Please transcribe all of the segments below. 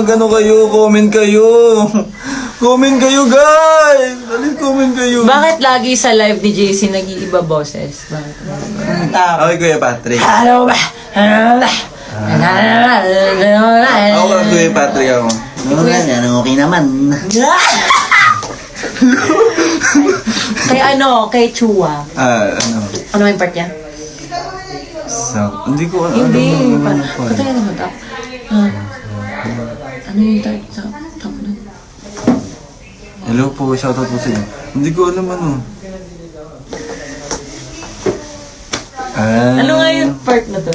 Ano kayo? Comment kayo. Comment kayo, guys. Dali, comment kayo. Bakit lagi sa live ni JC nag-iiba boses? Bakit? Okay, Kuya Patrick. Hello ba? Hello ba? Ako ka, Kuya Patrick ako. Okay naman. Kay kay Chua. Ano? Ano yung part niya? Hindi ko alam. Hindi. Ano pa. Patay naman ito. Ano yung part sa top nun? Hello po, shoutout po sa inyo. Hindi ko alam ano. Ano nga yung part na to?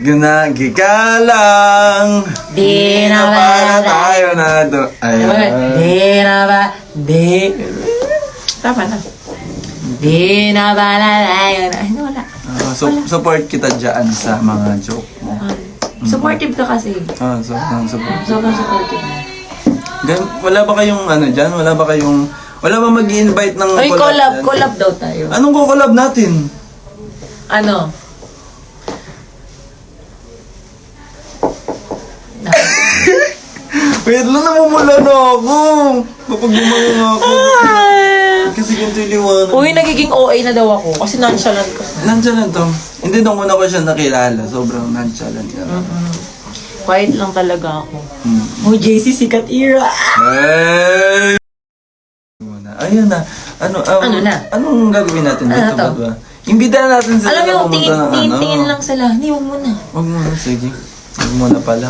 Gunagi ka lang. Di na ba Para tayo na to. Di na ba? Di. Tama na. Di na ba na tayo na. Ay, wala. Support kita dyan sa mga joke mo. Supportive ka kasi. Sobrang support. Sobrang supportive. Wala ba kayong ano dyan? Wala ba mag-i-invite ng Ay, dyan? collab daw tayo. Anong collab natin? Ano? Wait lang, namumula na ako. Kapag bumangon ako. Kasi ganito yung liwanag. Uy, nagiging OA na daw ako kasi nonchalant ko. Nonchalant to. Hindi, nung una ko siya nakilala. Sobrang nonchalant ka. Quiet lang talaga ako. Oh, JC, sikat era. Hey! Ayun na. Ano na? Anong gagawin natin Ano dito? to? Ba? Imbitahan natin sila Alam mo, na pumunta ng ano. tingin lang sila. Hindi, huwag muna. Huwag muna, sige. Huwag muna pala.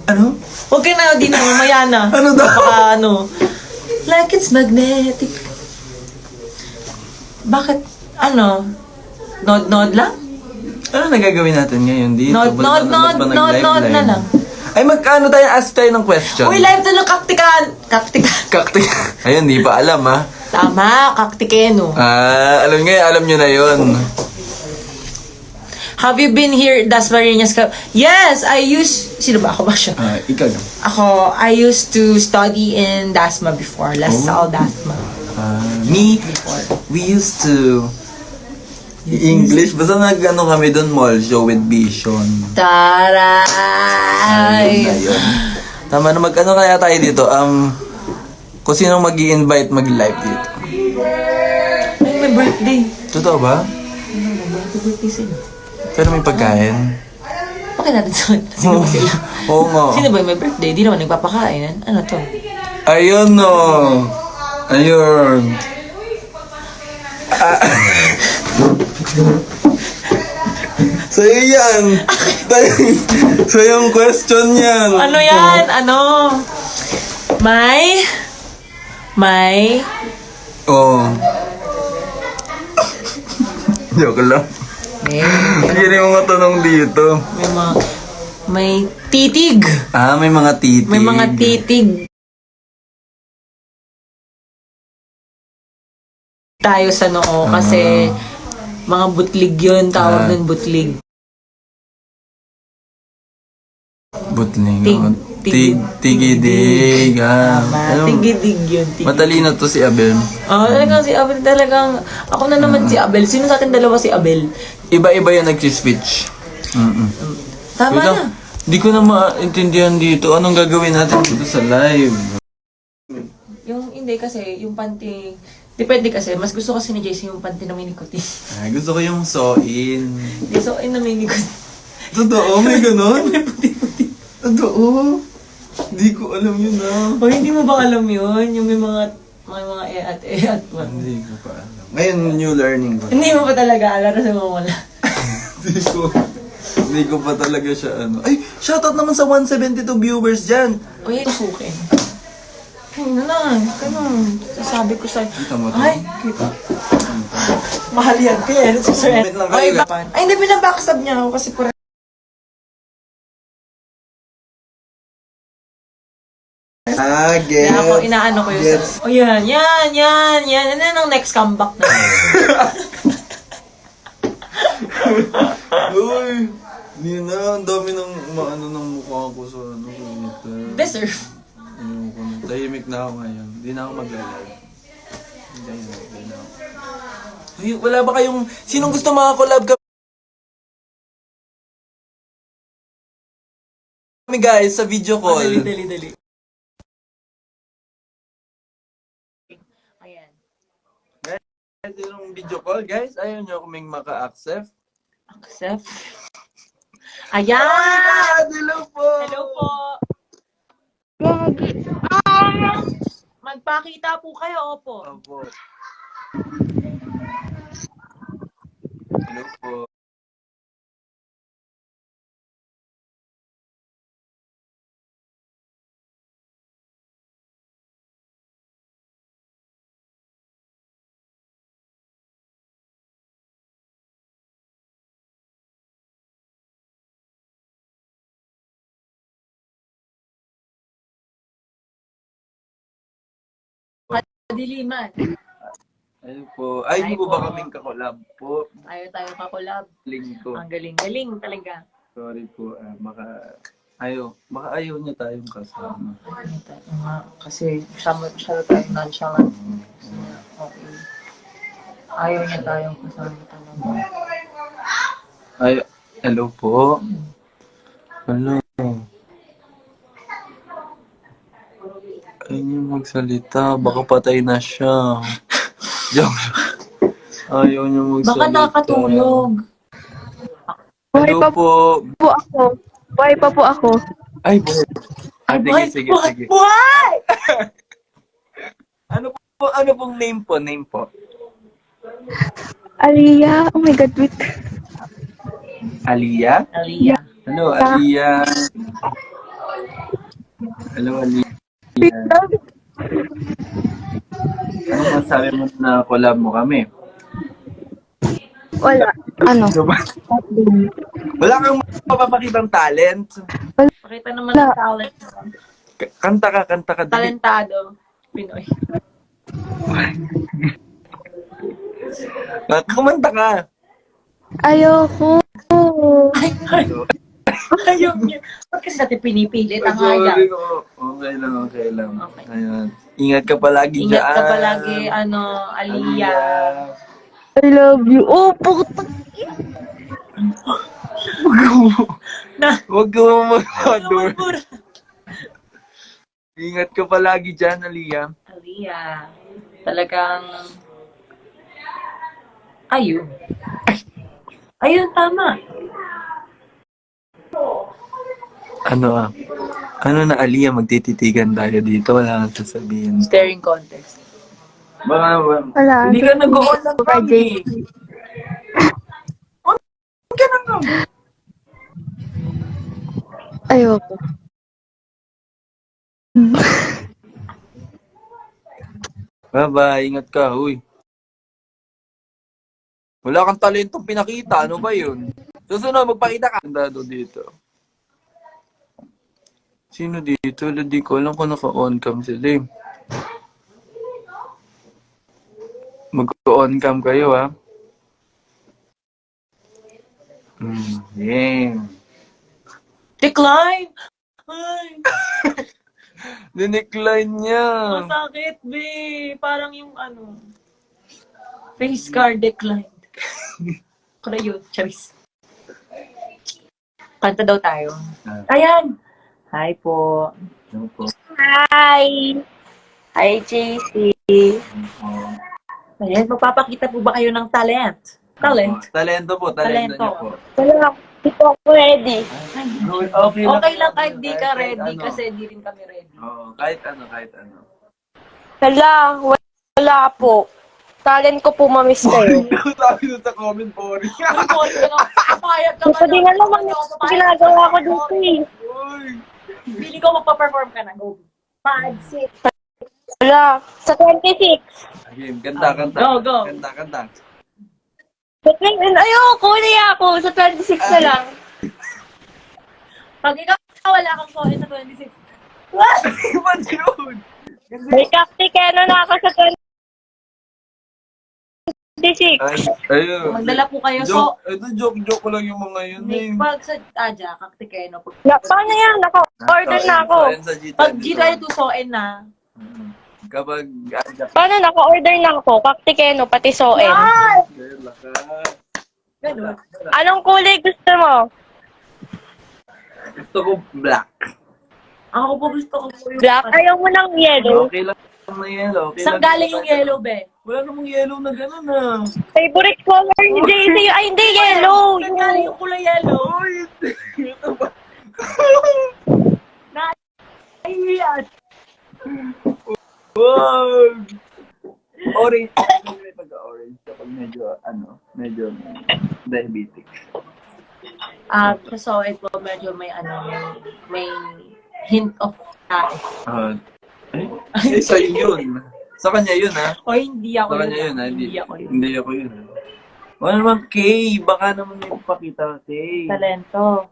Ano? Huwag ka na, di na, mamaya na. Ano daw? Baka ano. Like it's magnetic. Bakit, nod-nod lang? Ano na gagawin natin ngayon dito? Nod na lang. Ay, magkano tayo? Ask tayo ng question. Uy, live na ng kaktikan! Kaktik. Ayun, di pa alam ha. Tama, kaktikeno. Alam nyo na yun. Have you been here, Dasmariñas Club? Yes, sino ba? Ako ba siya? Ikaw lang. I used to study in Dasma before. La Salle Dasma. We used to English. Basta nag-ano kami doon, mall show with Vision. Taray! Ayun. Tama na, mag-ano kaya tayo dito? Kung sinong mag-i-invite mag-live dito. Ay, may birthday. Totoo ba? Birthday sila. Pero may pagkain. Okay natin sa sino ba sila? Oo nga. Sino ba yung may birthday? Di naman nagpapakain. Ano to? Ayun no. Ayun. Sa'yo yan. Sa'yo yung question yan. Ano yan? Ano? May? Oo. Joke lang. Hindi rin mga tanong dito. May titig. May mga titig. May mga titig. Tayo sa noo kasi mga butlig yun. Tawag nun butlig. Butling. Tigidig. Tigidig. Tigidig yun. Tigidig. Matalino to si Abel. Talagang si Abel talagang... Ako na naman si Abel. Sino sa atin dalawa si Abel? Iba-iba yung nag-switch. Tama na. Hindi ko na maintindihan dito. Anong gagawin natin dito sa live? Hindi kasi, yung panty... Depende kasi. Mas gusto kasi ni JC yung panty na may nikotin. Gusto ko yung so-in. Hindi, so na may nikotin. Totoo? May ganon? May puti-puti. Totoo? Hindi ko alam yun O, hindi mo ba alam yun? Yung may mga e-at pa. Hindi ko pa alam. Ngayon, new learning ko. Hindi mo pa talaga alam kasi mawala. Hindi ko pa talaga siya Ay, shoutout naman sa 172 viewers dyan. O, yan tusukin. Ay, ganun. Sasabi ko sa'yo. Kita mo to? Ay, kita. Mahal yan. Kaya, Wait lang kayo. Ay, hindi, binabackstab niya ako kasi pura. Get. Kaya ako, inaano ko yun sa... O, yan. Ano yung next comeback na? Uy, hindi na. Ang dami ng ng mukha ko sa Twitter. Deserve. Tahimik na ako ngayon. Hindi na ako maglalaro. Hindi na ako. Wala ba kayong... Sinong gusto mga collab kami guys sa video call. Dali. Ayan. Guys, yung video call, guys. Ayaw nyo kaming maka-accept. Accept. Ayan! Hello po! Hello po! Magpakita po kayo, opo. Opo. Hello po. Diliman. Ayun po. Ay, hindi po ba kaming kakolab po? Ayaw tayo kakolab. Link ko. Ang galing talaga. Sorry po. Baka ayaw niya tayong kasama. Kasi masyado tayo nonchalant. Okay. Ayaw niya tayong kasama talaga. Ay, hello po. Hello. Ayaw niya magsalita. Baka patay na siya. Joke. Ayaw niya magsalita. Baka nakatulog. Hello po. Buhay pa po ako. Ay, boy. Sige. Buhay! Ano pong name po? Name po? Aliyah. Oh my God, wait. Aliyah? Aliyah. Hello, Aliyah. Hello, Aliyah. Ano masabi mo na collab mo kami? Wala. Ano? Wala kang mapapakitang talent. Pakita naman ang talent. Kanta ka. Dali. Talentado. Pinoy. Kumanta ka. Ayoko. Ayaw niya. Ba't kasi natin pinipilit ang Sorry ayaw? ko. Okay lang. Okay. Ayun. Ingat ka palagi dyan. Ingat ka palagi, Aliyah. I love you. Oh, puta. Huwag ka mag-adore. Ingat ka palagi dyan, Aliyah. Aliyah. Talagang... Ayun. Ayun, tama. Ano na, Aliyah, magtititigan tayo dito. Wala kang sasabihin. Staring contest. Baka, Wala. Hindi ka nag-on ng kami. Huwag ka nang Ayoko. Bye-bye, ingat ka, uy. Wala kang talentong pinakita, ano ba yun? Susunod, magpakita ka. Andado dito. Sino dito? Hindi ko alam kung naka-on cam sila eh. Mag-on cam kayo, ha? Yeah. Decline! Ay, Dinecline niya. masakit, B. Parang yung face card decline. Kaya yun, Charis. Kanta daw tayo. Ayan! Hi po. Ano po? Hi. Hi, JC. Ayan, magpapakita po ba kayo ng talent? Talent? Talento po, talento niyo po. Wala. Hindi po ako ready. Okay lang kahit di ka ready kasi di rin kami ready. Oo, kahit ano. Hala. Wala po. Talent ko po mamiss kayo. Sabi doon sa comment boring. Papayag ka Gusto din na naman yung ginagawa ko dito eh. Uy! Pili ko magpa-perform ka na. Go. 5, 6. Wala. Sa 26. Again, kanta. Go. Kanta. Ayoko, niya ako. Sa 26 na lang. Pag ikaw wala kang phone sa 26. What? Ba't yun? May kaptikeno na ako sa 26. Ayun. Magdala po kayo. So, Joke ko lang yung mga yun eh. pag sa Aja, kaktikeno. Paano yan? Naka-order na ako. Pag G-Tayo tusoin na. Kapag... Paano naka-order na ako? Kaktikeno, pati soen. Ganun. Anong kulay gusto mo? Gusto ko black. Ako po gusto ko po yung... Black, ayaw mo ng yellow. Okay lang na yellow. Okay Saan lang galing yung yellow, be? Wala namang yellow na gano'n ah. Favorite color ni JC. Ay, hindi, yellow. Saan galing yung kulay yellow? Oy, ito ba? Ayan. Wow! Orange. May pagka-orange kapag medyo diabetic. Sa soy po, medyo may may hint of tae. Sa'yo yun. Sa kanya yun, ha? O hindi ako Sa kanya yun, ha? Hindi ako yun. Hindi ako yun, ha? Wala naman, Kay. Baka naman may pakita, Kay. Talento.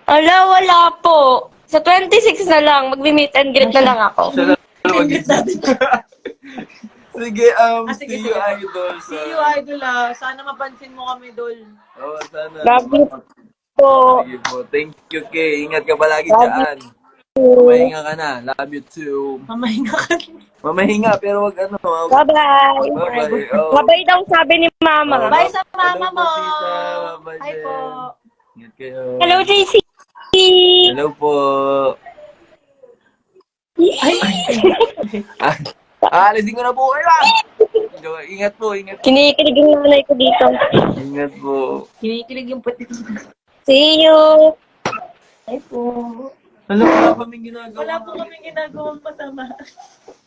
Ala, wala po. Sa 26 na lang, magmi-meet and greet na lang ako. Siya lang Pinggit natin. Sige, Sige, see you, sige. idol. See you, idol. Sana mapansin mo kami, Dol. Oo, sana. Love you po. Sige po. Thank you, Kay. Ingat ka palagi dyan. Mamahinga ka na. Love you too. Mamahinga ka. Mamahinga, pero wag Bye-bye. Bye-bye. Oh. Bye-bye daw sabi ni Mama. Bye sa mama mo. Bye, Hi po. Ingat kayo. Hello, JC. Hello po. Alisin ko na po kayo. Ingat po, ingat. Kinikilig yung nanay ko dito. Ingat po. Kinikilig yung puti. See you. Hi po. Alam, wala kaming ginagawa. Wala po kami ginagawang masama.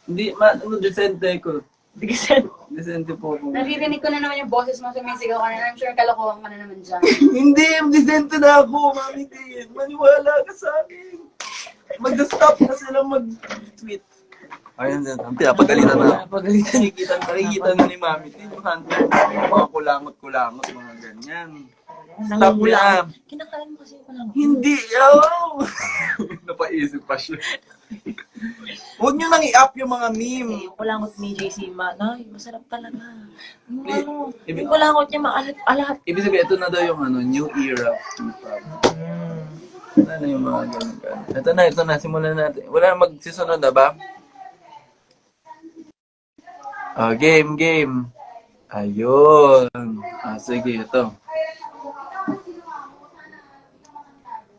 Hindi, decente ko. Hindi kasi. Decente po ako. Naririnig ko na naman yung boses mo, sumisigaw ka na. I'm sure kalokohan ka na naman dyan. Hindi, decente na ako, Mami Tin. Maniwala ka sa akin. Mag-stop na sila mag-tweet. Ayun din, pinapagalitan na. Napagalitan. Nakikita na ni Mami Tin, yung hunter, yung mga kulangot-kulangot, mga ganyan. Stop na. Kinakain mo kasi ko lang. Hindi, oh! Napaisip pa siya. Huwag nyo nang i-up yung mga meme. Yung kulangot ni JC Nay, masarap talaga. Yung Ibig- yung kulangot niya maalat-alat. Ibig sabihin, ito na daw yung new era. Ano yung mga ganun. Ito na, simulan natin. Wala na magsisunod na ba? Game. Ayun. Sige, ito.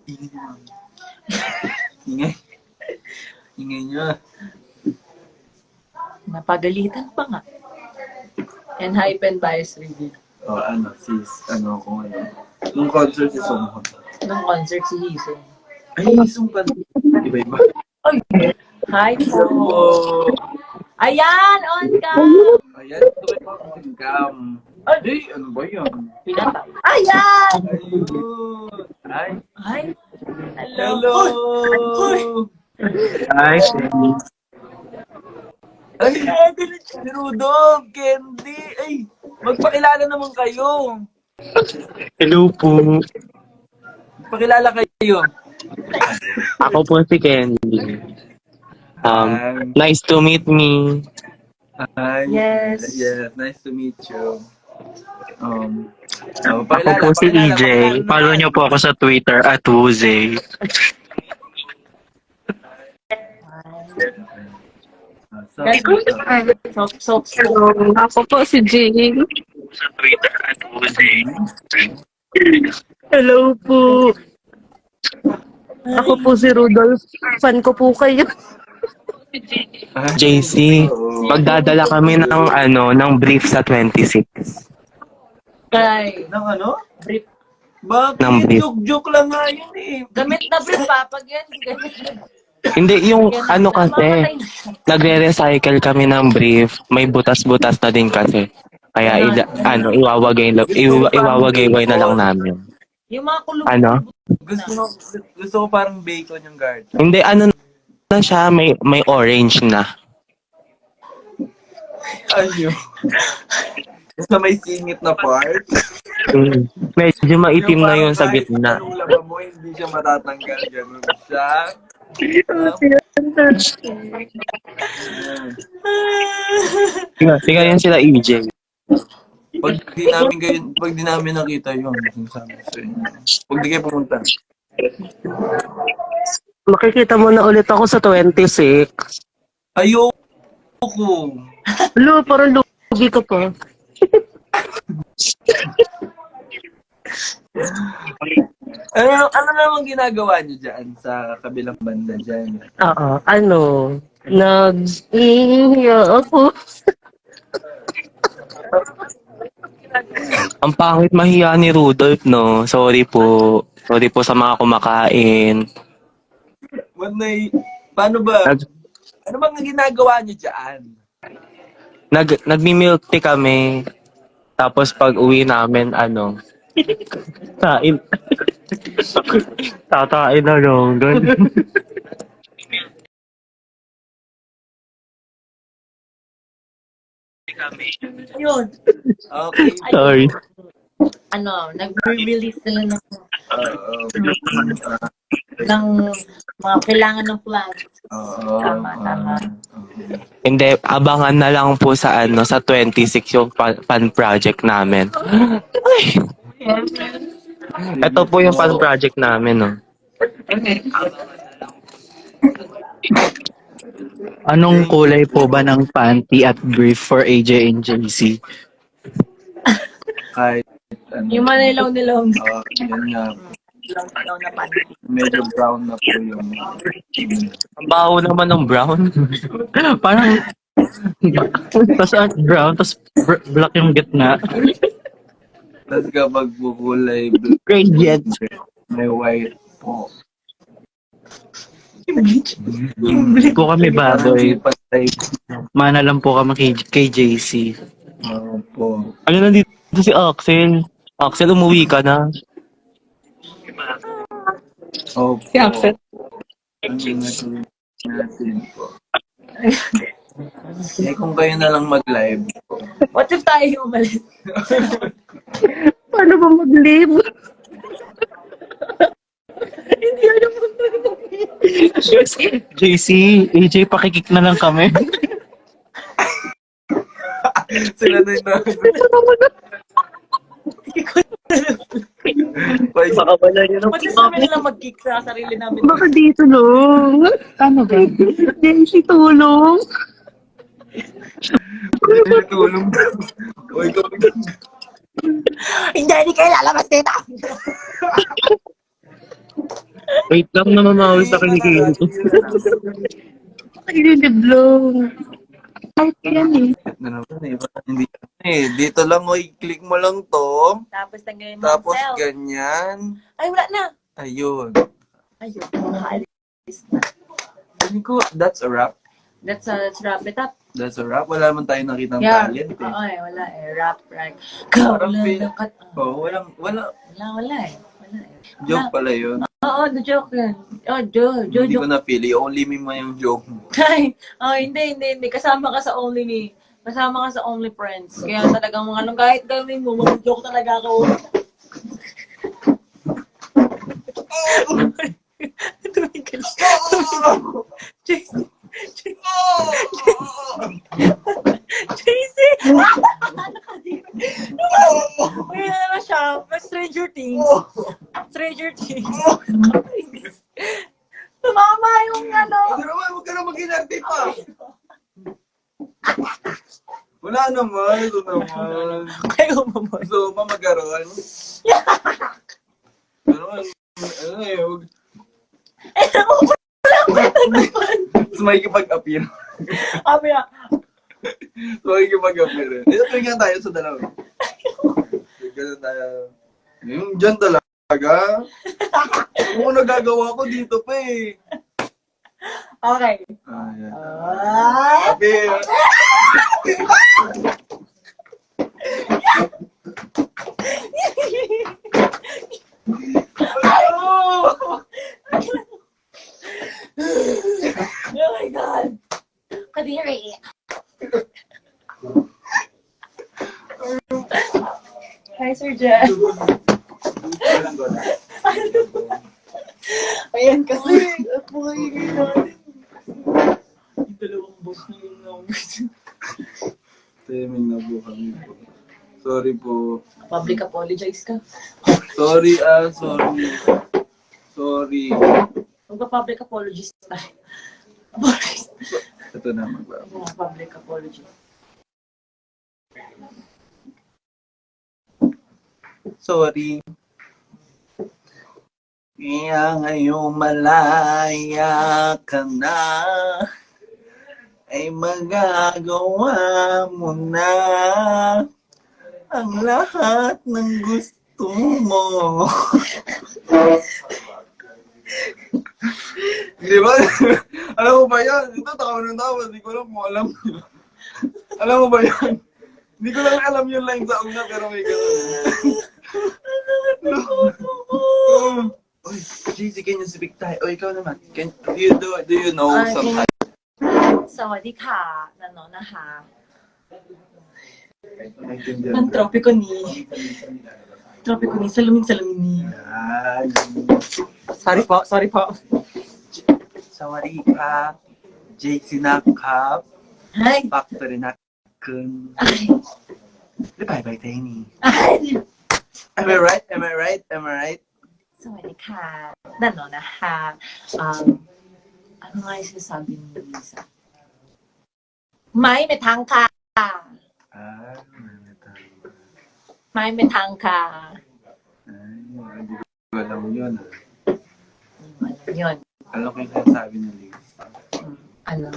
Ingay nyo, Mami. Ingay nyo. Napagalitan pa nga. And hype and bias review. Kung ano. Nung concert si Songho. Nung concert si Hiso. Ay, Song pa. Iba-iba. Ay! Hi po! Oh. Ayan! On cam! Ayan, ito yung cam. Ay, ano ba yan? Pinatay. Ayan! Ayun. Ay. Ay! Hello! Hello! Uy! Hi, Ay, si Rudolph, Candy. Ay, magpakilala naman kayo. hello po. Pakilala kayo. Ako po si Candy. Nice to meet me. Hi. Yes. Yes, nice to meet you. Ako po si EJ. Follow niyo po ako sa Twitter @Wuze. So, Ako po si Jane. Sa Twitter @Wuze. Hello po. Ako po si Rudolph. Fan ko po kayo. JC, magdadala kami ng brief sa 26. kay Nang ano? brief. Bakit? Ng brief. Joke lang nga yun eh. Gamit na brief pa. Pag yan, gamit na. Hindi, yung ano kasi, Mamatay na. nagre-recycle kami ng brief. May butas-butas na din kasi. Kaya iwawagay na lang namin. Yung mga kulong. Ano? Gusto ko parang bacon yung guard. Hindi, ano na siya, may orange na. Ayun. Sa may singit na part. Medyo maitim na yun sa gitna. Anong laban mo, hindi siya matatanggal. Ganun siya. Sige yan sila EJ. Pag di namin nakita yun, sinasabi ko sa inyo. Pag di kayo pumunta. Makikita mo na ulit ako sa 26. Ayoko. Hello, parang lugi ka pa. Ano namang ginagawa niyo dyan sa kabilang banda dyan? Oo, nag-iiyak ako. Ang pangit mahiya ni Rudolph, no? Sorry po. Sorry po sa mga kumakain. Manay, paano ba? Nag, Ano bang ginagawa niyo dyan? nagmi-milk tea kami. Tapos pag uwi namin, kain. Tatae na lang. Ganun. Yun. Okay. Sorry. Nag-release sila Oo. ng mga kailangan ng plans. Oo. Tama. Hindi, abangan na lang po sa 26 yung fan project namin. Ay, ito po yung fan project namin, no. Anong kulay po ba ng panty at brief for AJ and JC? Kahit ano. Yung manilaw-nilaw Yan nga. na panty. Medyo brown na po yung... Ang baho naman ng brown. Parang, tas brown, tas black yung gitna. Tapos kapag bukulay Gradient. may white po. Po kami baboy. Patay Mana lang po kami kay JC. po. Ano, nandito si Axel? Axel, umuwi ka na. Opo. Si Axel. Ano natin po. Kung kayo na lang mag-live. What if tayo umalis? Paano ba mag-live? JC, AJ, pakikik na lang kami. Sila na yun na. Baka wala yun. What if kami lang mag-kick sa sarili namin? Baka dito lang. Ano ba? JC, tulong. Tulong daw. Uy, Hindi kayo lalabas dito! Wait lang, namamawi sa kilikili ko. Nililiblong. Ay, yan eh. na naman eh. Hindi dito lang, oy, click mo lang to. Tapos tanggalin mo Tapos ang cell. ganyan. Ay, wala na. Ayun. Ayun, makaalis na. Sabi ko, that's a wrap. Let's wrap it up. That's a wrap. Wala naman tayo nakitang Yeah. talent eh. Oo wala eh. Wrap, right. Parang Wala feel- na cut. Oh, wala. Wala eh. Wala eh. Joke pala yun. Oo, the joke yan. Oh, joke. Hindi ko na-feel. Only me mo yung joke mo. Ay, hindi. Kasama ka sa Only Me. Kasama ka sa Only Friends. Kaya talagang mga anong kahit gawin mo, mag-joke talaga ako. Tumigil. JC. JC! Uy, ano na siya? Stranger Things. Stranger Things. Tumama yung ano. Huwag ka na mag-inarte pa. Wala naman. Ito naman. Kayo mamoy. So, mamagaroon. Ano eh, huwag. Tapos makikipag-appear. Sabi na, So, makikipag-appear. Ito, tingnan tayo sa dalawa. Tingnan tayo. Yung dyan talaga. Kung ano nagagawa ko dito pa eh. okay. Yan. Ah! Appear. Oh my God! Kadiri! Hi, Sir Jeff. Ayan kasi. At makikigay natin. Yung dalawang boss na yung namin. Timing na po kami po. Sorry po. Public apologize ka. Sorry. Sorry. Magpa-public apologies tayo. Apologies. Ito na magba. Public apologies. Sorry. Kaya ngayong malaya ka na, ay magagawa mo na ang lahat ng gusto mo. Di ba? Alam mo ba yan? Ito, tawa ng tawa. Hindi ko alam kung alam nyo. Alam mo ba yan? Hindi ko lang alam yung line sa una, pero may gano'n. Uy, JC, can you speak Thai? O, ikaw naman. Do you know some Thai? สวัสดีค่ะนันโนนะคะ Ang tropiko ni. Tropiko ni. Salamin ni. Sorry po. สวัสดีครับเจสินะครับ Hi. ปักตรินักคืนหรือไปเทนี่ Am I right? Am I right? Am I right? สวัสดีค่ะนันโนนะคะano nga yung sinasabi ni Lisa? May metang ka! Ah, May metang ka! Hindi ko alam yun. Ano yun? Alam ko yung sinasabi ng Liz. Ano?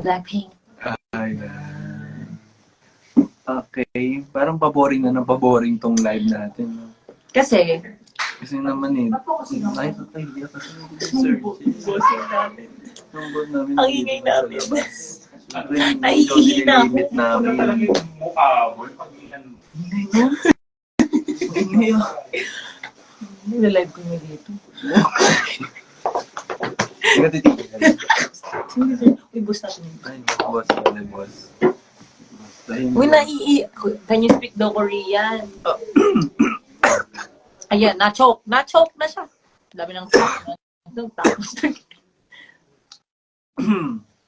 Blackpink. Ay, okay. Parang paboring na ng paboring tong live natin. No? Kasi, Kasi naman eh. Ay, hindi ako sa bossing namin. Ang ingay namin. Naiihi na ako. Namin. Ingay mo. Nilalive ko niya dito. Hindi ka titigil. Uy, boss natin yun. Ay, boss. Uy, Can you speak the Korean? Ayan, na-choke na siya. Dami ng choke. Tapos,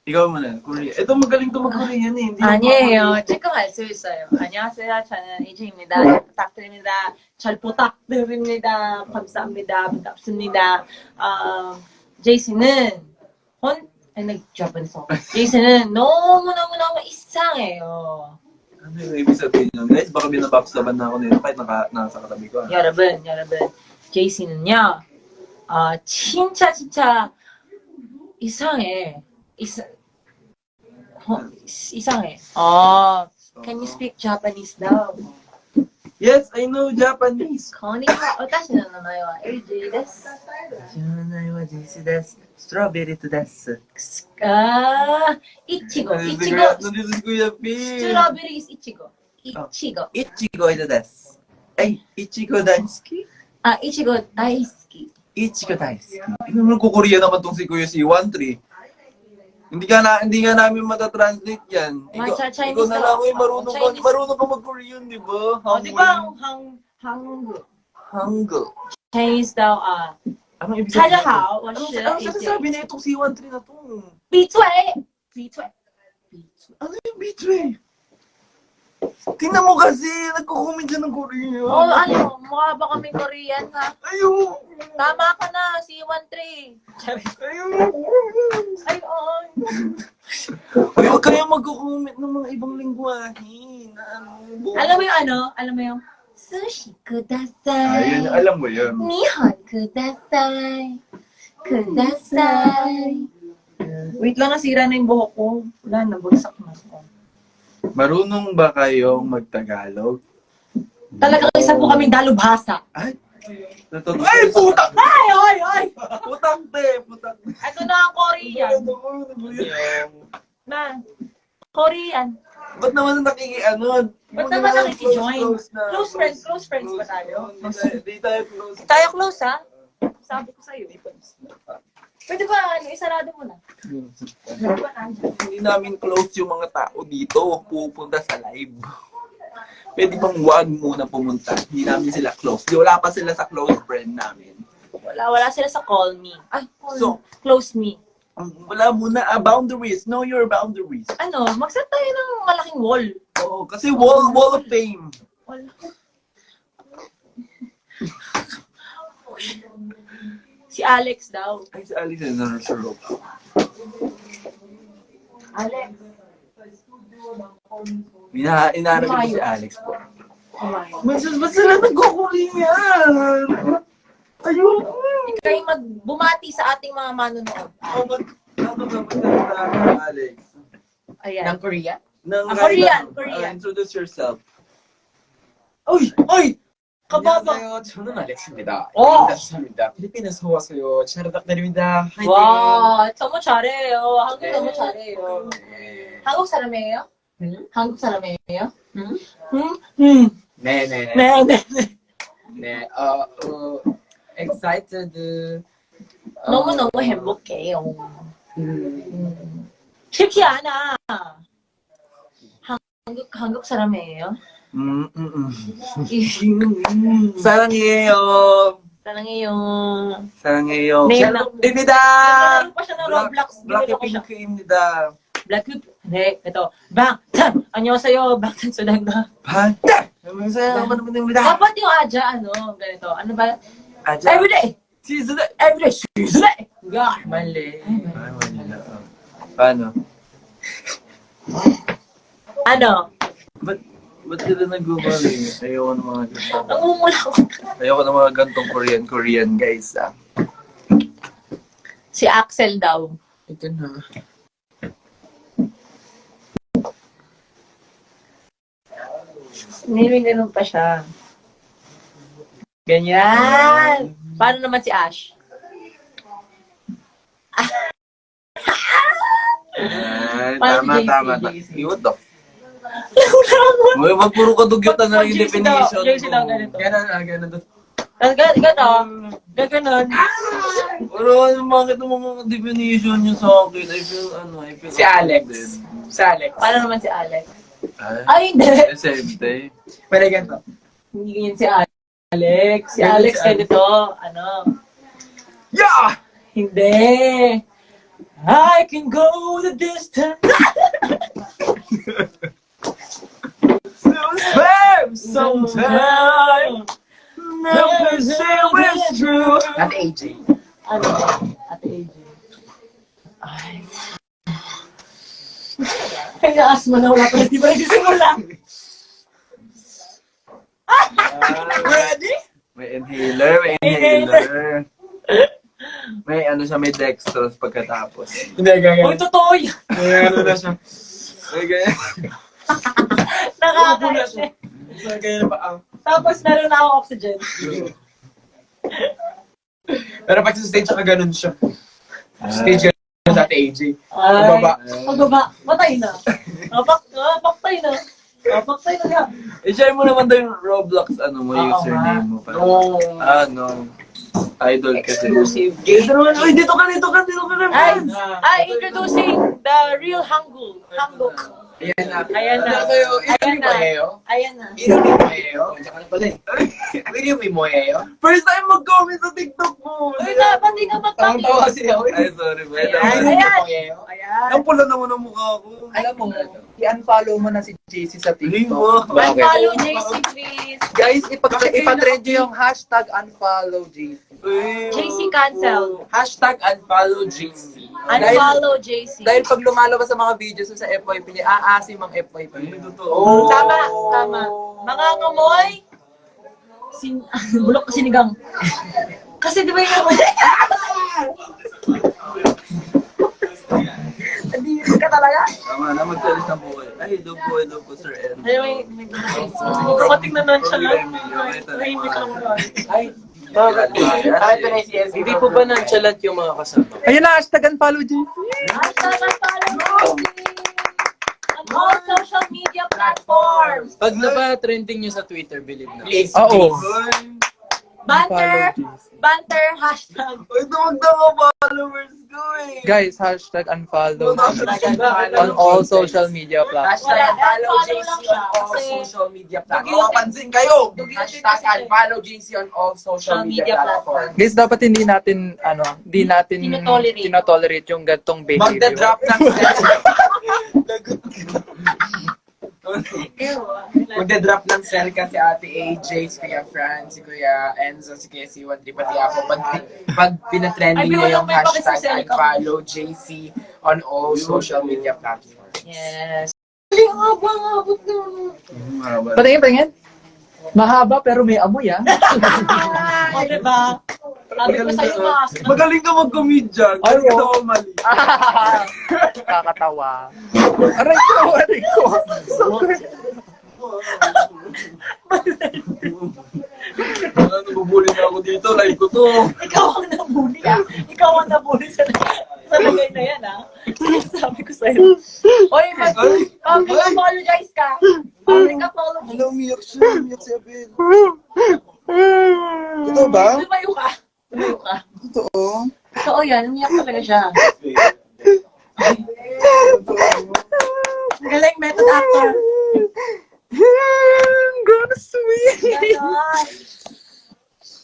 ikaw muna, Korea. Ito magaling to mag-Korean eh. Hindi 아니에요. 지금 할 수 있어요. 안녕하세요. 저는 이지입니다. 잘 부탁드립니다. 잘 부탁드립니다. 감사합니다. 반갑습니다. 제이슨은 Japanese ako. 제이슨은 너무 이상해요. Ano yung ibig sabihin nun? Guys, baka binabaksaban na ako nito kahit nasa katabi ko. 여러분, 제이슨은요, 진짜 이상해. 이상해. Can you speak Japanese daw? Yes, I know Japanese. こんにちは。私の名前は AJ です。 Strawberry to death. 이치고. Nandito si Kuya P. Strawberry is ichigo. Ichigo. Ichigo ito desu. Ay, Ichigo daisuki? 이치고 다이스키. Ichigo daisuki. Ano ko-Korea naman tong si Kuya C13. Hindi nga namin matatranslate yan. Chinese Ikaw na lang, daw. uy, marunong ka mag-Korean, di ba? Di ba 한국 Hangul. Chinese daw Anong ibig 大 sabihin? 家好，我 Anong 是 sinasabi AJ。 na itong C13 na to? 闭嘴！ Ano yung betray? Tingnan mo kasi, nagko-comment siya ng Korean. ano, mukha ba kaming Korean ha? Ayaw! Tama ka na, C13. Ayaw! Ay, oo. Ay, huwag kaya magko-comment ng mga ibang lingwahe. Alam mo yung, sushi kudasai. Ayun, alam mo yun. Nihon kudasai. Kudasai. Wait lang, nasira na yung buhok ko. Wala, nabulsak na ako. Marunong ba kayong magtagalog? Talagang isa po kaming dalubhasa. Ay! Ay, putak! Ay! Putak, te! Putak! Ito na ang Korean. Na, Korean. Ba't naman nakikiano? Ba't naman nakiki-join? Close friends ba tayo? Hindi tayo close. Tayo close, ha? Sabi ko sa'yo. Pwede ba, isarado mo na? Hindi namin close yung mga tao dito pupunta sa live. Pwede bang wag muna pumunta? Hindi namin sila close. Di wala pa sila sa close friend namin. Wala sila sa call me. Ay, So, close me. wala muna. Boundaries. Know your boundaries. Ano, mag-set tayo ng malaking wall. Oo, kasi wall of fame. Wala. Si Alex daw. Ay, si Alice na nasa rope. Alex. Inaarap ko si Alex po. Kumain. Ba't sila nagkukuliyan? Ay, Ikaw yung magbumati sa ating mga manonood. Alex. Ayan. Ng Korea? Korean. Introduce yourself. 어이! Kababa. 안녕하세요. 저는 알렉스입니다. 어. 인다스입니다. 필리핀에서 왔어요. 잘 부탁드립니다. 화이팅! 와, 너무 잘해요. 한국 너무 잘해요. 네. 한국 사람이에요? 한국 사람이에요? 네네네. 네. 네. excited. 너무너무 행복해요. 쉽지 않아. 한국 사람이에요? 사랑해요. 사랑해요. 사랑해요. 네, 샬롯입니다. Nagkaroon pa siya ng Roblox. Binili ko siya. 블랙핑크입니다. 네, ito. 방탄! 안녕하세요. 방탄소년단. 반짝! 여러분들 만납니다. Dapat yung Aja, ganito. Ano ba? 아자. Everyday! 시즌에. Everyday! Tuesday! Yeah. 말레. Paano? Ano? Ba't ka na nag-gumaling? Ayoko ng mga ganito. Namumula ko. Ayoko ng mga gantong Korean guys ah. Si Axel daw. Ito na. May ganun pa siya. Ganyan. Paano naman si Ash? Tama. What the Wag puro kadugyutan na yung definition. JC daw ganito. Ganun. Gaganon. Pero bakit ang mga definition niyo sa akin? I feel Si Alex. offended. Si Alex. Paano naman si Alex? Ay, Ay, hindi. Sente. Pwede ganito. Hindi ganyan si Alex. Si Alex ganito. Ano? Yeah! Hindi. I can go the distance. Sometimes never say it's true. Not AJ. Ano? Ate AJ. Ay. Kaya asma na wala pa. Di ba nagsisimula? Ready? May inhaler. May ano siya, may dextrose pagkatapos. Hindi, Uy, totoo yan. Ano na siya? May ganyan. Nakakainis. Ganyan pa ang. Tapos meron na akong oxygen. Pero pag sa stage ka ganun siya. Stage ganun dati AJ. Ay. Pababa. Pababa. Patay na. Paktay na. Paktay na nga. I-share mo naman daw yung Roblox, ano mo, username mo. No. Ano, idol kasi. Exclusive. Uy, dito ka na. Introducing the real Hangul. Hangbok. Ayan na. Ayan na. Ayan na. Ayan na. Inuwi mo eyo. Tsaka na pala eh. Inuwi mo eyo. First time mag-comment sa TikTok mo. Uy, dapat di ka magpapit. Tawang-tawa kasi ako. Ay, sorry. Ayan. Ayan. Ayan. Ang pula naman ang mukha ko. Alam mo, i-unfollow mo na si JC sa Hindi TikTok. mo. Unfollow JC, please. Guys, ipatrend nyo yung hashtag unfollow JC. JC cancel. Hashtag unfollow JC. Unfollow JC. Dahil pag lumalabas sa mga videos sa FYP niya, aasim ang FYP. Ay, totoo. Tama. Mga ngamoy. Bulok ka sinigang. Kasi di ba yung hindi ka talaga. Tama na, magsalis na po kayo. Ay, hello po, Sir Ed. Ay, may dumating na nonchalant. Ay, may kalamang. Ay, Hindi po ba nonchalant yung mga kasama? ayun na, hashtag unfollow JC. Follow on all social media platforms. Pag napa-trending nyo sa Twitter, believe na. Oo. Banter, hashtag. Ay, tumagdama followers ko eh. Guys, hashtag unfollow Hashtag on all social media platforms. Wala, Unfollow unfollow JC lang siya. on all Kasi social media Huwag platforms. mapapansin kayo. Hashtag unfollow JC on all social media platforms. Guys, dapat hindi natin Tinotolerate. tinotolerate yung gantong behavior. Magda-drop ng Magda-drop ng cell ka si Ate AJ, si Kuya Fran, si Kuya Enzo, si Kuya Siwan, pati ako. Pag pinatrending Ay, niyo yung may bakit sa hashtag cell ka? unfollow JC on all social media platforms. Yes. Ang abot na. Patingin. Mahaba pero may amoy ah. O, diba? Sabi ko sa'yo, mas. Magaling ka mag-comedian. Ay, Galing ka oo. daw mali. Kakatawa. Aray ko. Nabubuli na ako dito. Like ko to. Ikaw ang nabuli ah. Ikaw ang nabuli sa lagay na yan ah. Sabi ko sa'yo. Oy, mag-apologize ka. Mag-apologize. Hello, umiyak siya. Umiyak si Abel. Totoo ba? Lumayo ka. Lumayo ka. Totoo. Oo yan, umiyak talaga siya. Galing, method actor. Gonna sweet. Ganon.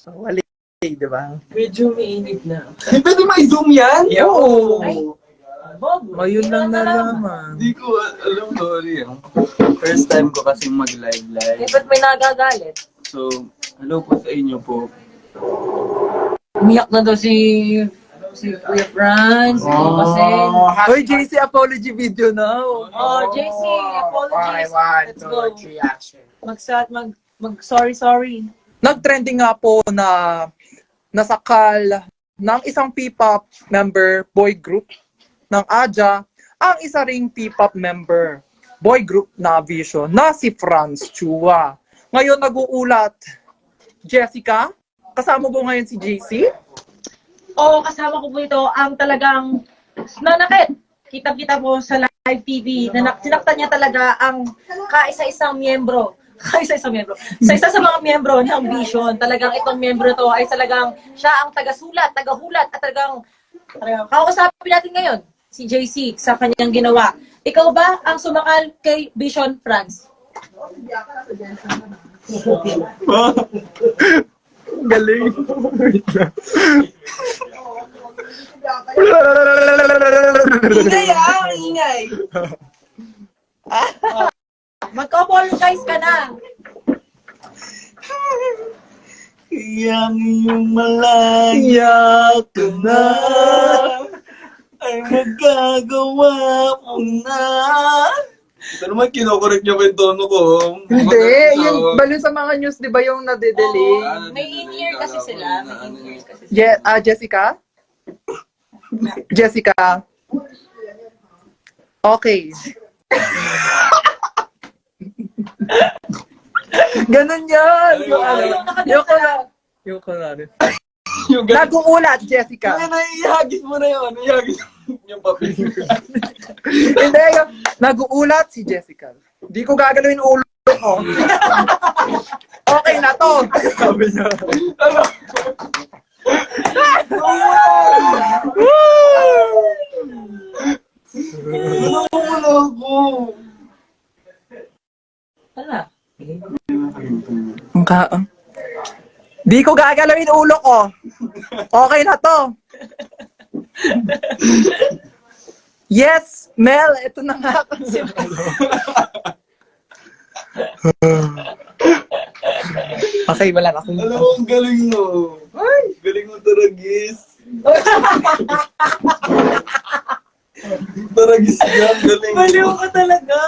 Wali, di ba? Medyo mainit na. Pwede ma-zoom yan? Oo. Ay. Bob, Ngayon lang nalaman. Hindi ko alam, sorry. First time ko kasing mag-live. Eh, ba't may nagagalit? So, hello po sa inyo po. Umiyak na daw si Kuya Franz, si Basen. Hoy, JC, apology video now. Oh, JC, apologies. Let's go. Sorry. Nag-trending nga po na nasakal ng isang P-pop member boy group ng Aja ang isa ring P-pop member boy group na Vision na si Franz Chua. Ngayon nag-uulat, Jessica, kasama mo ngayon si JC? Oo, kasama ko po ito ang talagang nanakit. Kita-kita po sa live TV na sinaktan niya talaga ang kaisa-isang miyembro. Sa isa sa mga miyembro ng Vision, talagang itong miyembro to ay talagang siya ang tagasulat, tagahulat at talagang kakausapin natin ngayon si JC sa kanyang ginawa. Ikaw ba ang sumakal kay Vision, Franz? Galing. Ingay! Mag-apologize ka na. Yang iyong malaya ka na ay magagawa mo na. Ito naman, kinokorek niya ba yung tono ko? Hindi, yung balo sa mga news, di ba yung nade-delay? May in-ear kasi sila. May in-ear kasi sila. Jessica? Jessica? Okay. Ganun yan! Yung ko na rin. Yung ganun. Nag-uulat, Jessica. Ay, naihagis mo na yun. Naihagis yung papel. Hindi, yung nag-uulat si Jessica. Di ko gagalawin ulo ko. Okay na to. Sabi niya. Ano? Wala ako. Hala. Di ko gagalawin ulo ko. Okay na to. Yes, Mel, ito na nga. Okay, wala na akong... Alam mo, ang galing mo. Ay, galing mo taragis. Taragis yan, galing. Baliw ka talaga.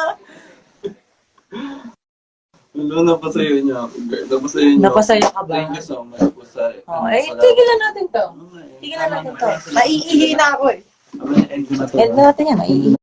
Hello, napasayo niya ako, girl. Napasayo niya ako. Napasaya ka ba? Thank you so much po sa... Oh, tigilan natin to. Tigilan natin to. Naiihi na ako eh. End ko na to. End na natin yan, naiihi.